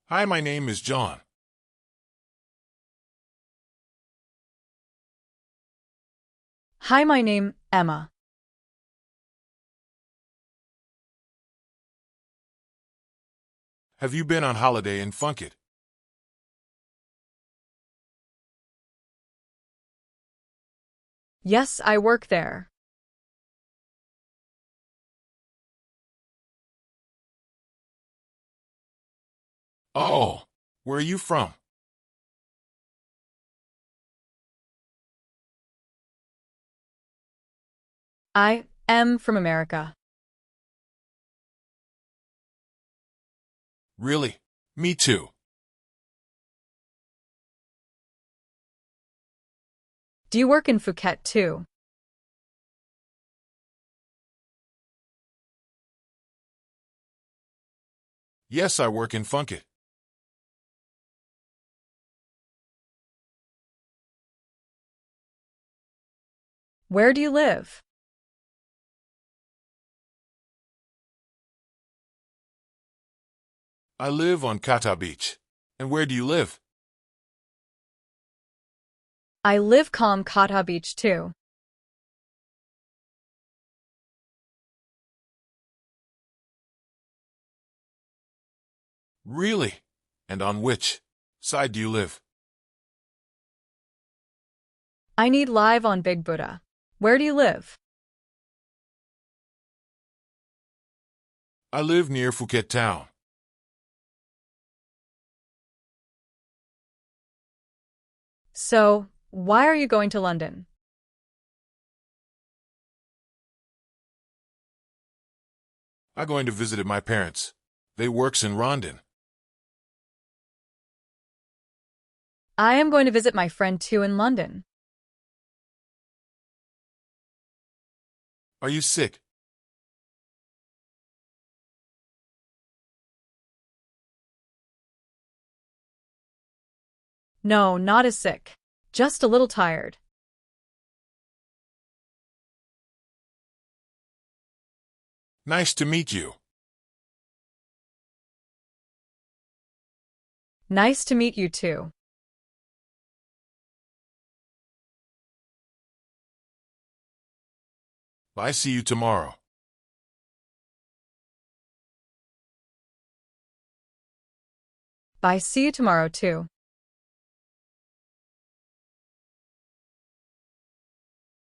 Hi, my name is John. Hi, my name Emma. Have you been on holiday in Funkit? Yes, I work there. Oh, where are you from? I am from America. Really? Me too. Do you work in Phuket too? Yes, I work in Funkit. Where do you live? I live on Kata Beach. And where do you live? I live Calm Kata Beach too. Really? And on which side do you live? I need live on Big Buddha. Where do you live? I live near Phuket town. So, why are you going to London? I'm going to visit my parents. They works in Rondon. I am going to visit my friend too in London. Are you sick? No, not as sick. Just a little tired. Nice to meet you. Nice to meet you too. I see you tomorrow. Bye, see you tomorrow too.